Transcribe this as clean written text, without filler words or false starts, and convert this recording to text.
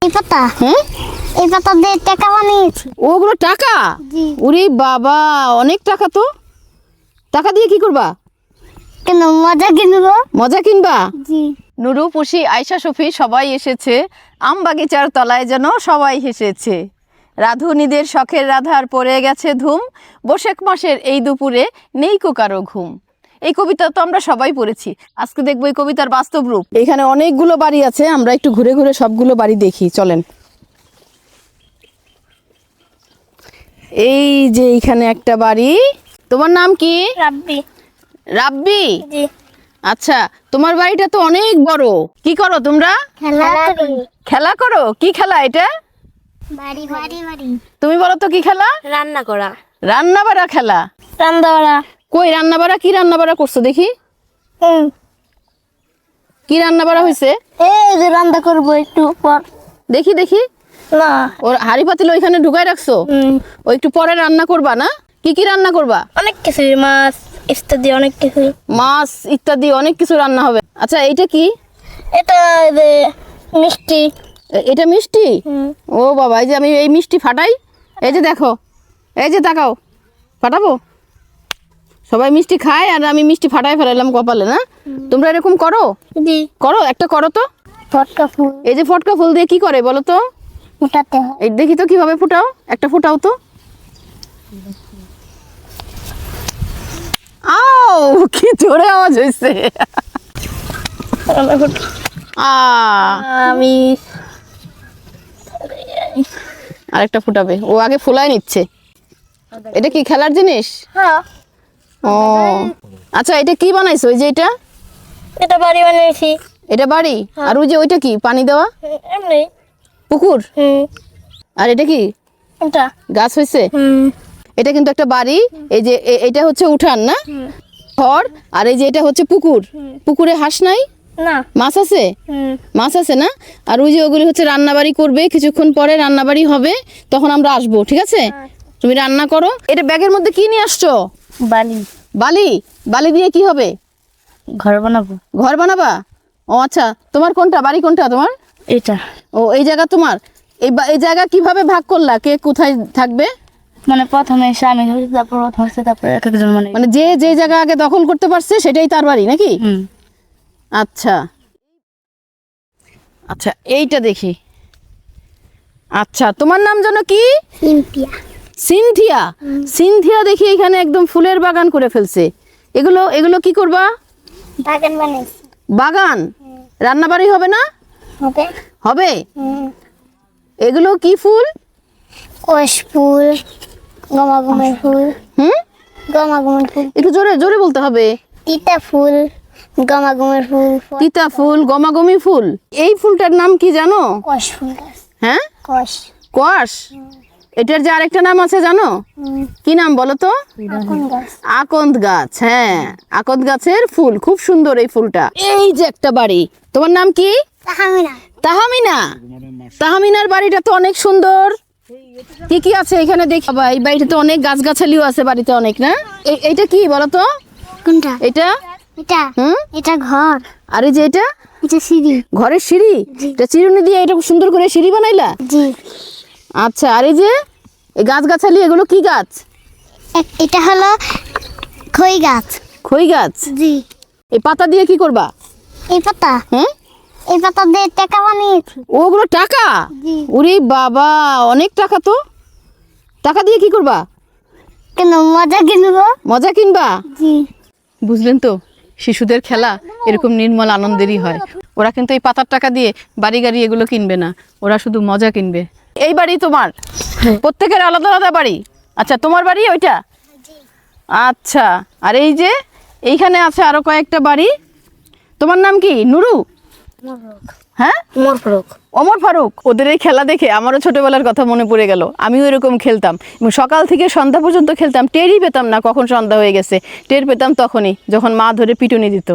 এই পাতা হ্যাঁ, এই পাতা দিয়ে টাকা বানিয়েছি। ওগুলো টাকা? জি। ওরে বাবা, অনেক টাকা তো। টাকা দিয়ে কি করবা? কেন মজা কিনবো। মজা কিনবা? জি। নুরু, পুষি, আয়শা, সফি সবাই এসেছে। আম বাগিচার তলায় যেন সবাই হেসেছে। রাধুনীদের শখের রাধার পড়ে গেছে ধুম, বৈশাখ মাসের এই দুপুরে নেই কো কারো ঘুম। এই কবিতা তো আমরা সবাই পড়েছি। আজকে দেখবো এই কবিতার বাস্তব রূপ। এখানে অনেকগুলো বাড়ি আছে, আমরা একটু ঘুরে ঘুরে সবগুলো বাড়ি দেখি, চলেন। এই যে এইখানে একটা বাড়ি। তোমার নাম কি? রাব্বি। রাব্বি? জি। আচ্ছা, তোমার বাড়িটা তো অনেক বড়। কি করো তোমরা? খেলা করি। খেলা করো? কি খেলা এটা? বাড়ি বাড়ি বাড়ি। তুমি বলো তো কি খেলা? রান্না করা। রান্না বাড়া খেলা। রান্না করা। কই রান্না বাড়া? কি রান্না বাড়া করছো দেখি? কি রান্না বাড়া হয়েছে? এই যে রান্না করবো একটু পর। দেখি দেখি। না। ওর হাড়ি পাতিল ওইখানে ঢুকাই রাখছো? ও একটু পরে রান্না করবা না? কি কি রান্না করবা? অনেক কিছু, মাছ ইত্যাদি অনেক কিছু। মাছ ইত্যাদি অনেক কিছু রান্না হবে। আচ্ছা, এইটা কি? এটা যে মিষ্টি। এটা মিষ্টি? ও বাবা, এই যে আমি এই মিষ্টি ফাটাই। এই যে দেখো, এই যে তাকাও, ফাটাবো। সবাই মিষ্টি খায় আর আমি মিষ্টি ফাটাই ফেলাইলাম কপালে, না? তোমরা এরকম করো? জি। করো, একটা করো তো। ফটকা ফুল এই যে ফটকা ফুল দিয়ে কি করে বলো তো? ফুটাতে হয়। এই দেখি তো কিভাবে ফুটাও, একটা ফুটাও তো। আও, কি জোরে আওয়াজ হয়েছে। আমি আরেকটা ফুটাবে। ও আগে ফুলাই নিচ্ছে। এটা কি খেলার জিনিস? হ্যাঁ। ও আচ্ছা, এটা কি বানাইছো? ওই যে এটা? এটা বাড়ি বানিয়েছি। এটা বাড়ি? আর ওই যে ওইটা কি পানি দেওয়া? এমনি। পুকুর? আর এটা কি এটা গাছ হয়েছে? এটা কিন্তু একটা বাড়ি। এই যে এটা হচ্ছে উঠান, না? ঘর। আর এই যে এটা হচ্ছে পুকুর। পুকুরে হাঁস নাই? না। মাছ আছে? মাছ আছে না? আর ওই যে ওগুলি হচ্ছে রান্নাবাড়ি করবে, কিছুক্ষণ পরে রান্নাবাড়ি হবে, তখন আমরা আসবো, ঠিক আছে? তুমি রান্না করো। এটা ব্যাগের মধ্যে কি নিয়ে আসছো? বালি। বালি? বালি দিয়ে কি হবে? ঘর বানাবো। ঘর বানাবা? ও আচ্ছা, তোমার কোনটা বাড়ি? কোনটা তোমার? এটা ও, এই জায়গা তোমার। এই জায়গা কিভাবে ভাগ করলা? কে কোথায় থাকবে? মানে প্রথমে স্বামী হচ্ছে, তারপর হচ্ছে, তারপর এক একজন মানে যে যে জায়গা আগে দখল করতে পারছে সেটাই তার বাড়ি নাকি? আচ্ছা আচ্ছা, এইটা দেখি। আচ্ছা, তোমার নাম যেন কি? সিনথিয়া। সিনথিয়া? সিনথিয়া দেখি এখানে একদম ফুলের বাগান করে ফেলছে। এগুলো এগুলো কি করবা? বাগান বানাইছি। বাগান? রান্নাবাড়ি হবে না? হবে। হবে। এগুলো কি ফুল? কোষ ফুল, গমাগমের ফুল। গমাগমের ফুল। একটু জোরে জোরে বলতে হবে। তিতা ফুল, গমাগমের ফুল। তিতা ফুল, গমাগমি ফুল। এই ফুলটার নাম কি জানো? কোষ ফুল গাছ। হ্যাঁ, কোষ। কোয়াশ। এটার যে আরেকটা নাম আছে জানো? কি নাম বলো তো? কোন গাছ? আকন্দ গাছ। হ্যাঁ, আকন্দ গাছের ফুল, খুব সুন্দর এই ফুলটা। এই যে একটা বাড়ি। তোমার নাম কি? তাহমিনা। তাহমিনা? তাহমিনার বাড়িটা তো অনেক সুন্দর। কি কি আছে এখানে দেখি? বাবা, এই বাড়িতে তো অনেক গাছগাছালিও আছে বাড়িতে অনেক, না? এইটা কি বলো তো? কোনটা? এটা? এটা এটা ঘর। আর এই যে এটা? এটা সিঁড়ি। ঘরের সিঁড়ি? এটা চিরুনি দিয়ে এটা সুন্দর করে সিঁড়ি বানাইলা? জি। আচ্ছা, আর এই যে এই গাছগাছালি, এগুলো কি গাছ? এটা হলো খই গাছ। খই গাছ? জি। এই পাতা দিয়ে কি করবা? এই পাতা এই পাতা দিয়ে টাকা বানিয়েছি। ওগুলো টাকা? জি। ওরে বাবা, অনেক টাকা তো। টাকা দিয়ে কি করবা? কেন মজা কিনবো। মজা কিনবা? জি। বুঝলেন তো, শিশুদের খেলা এরকম নির্মল আনন্দেরই হয়। ওরা কিন্তু এই পাতার টাকা দিয়ে বাড়ি গাড়ি এগুলো কিনবে না, ওরা শুধু মজা কিনবে। এই বাড়ি তোমার? প্রত্যেকের আলাদা আলাদা বাড়ি? আচ্ছা, তোমার বাড়ি ওইটা? আচ্ছা, আর এই যে এইখানে আছে আরো কয়েকটা বাড়ি। তোমার নাম কি? নুরু? হ্যাঁ, ওমর ফারুক। ওমর ফারুক। ওদের এই খেলা দেখে আমারও ছোটবেলার কথা মনে পড়ে গেল। আমিও এরকম খেলতাম এবং সকাল থেকে সন্ধ্যা পর্যন্ত খেলতাম, টেরই পেতাম না কখন সন্ধ্যা হয়ে গেছে। টের পেতাম তখনই, যখন মা ধরে পিটুনি দিত।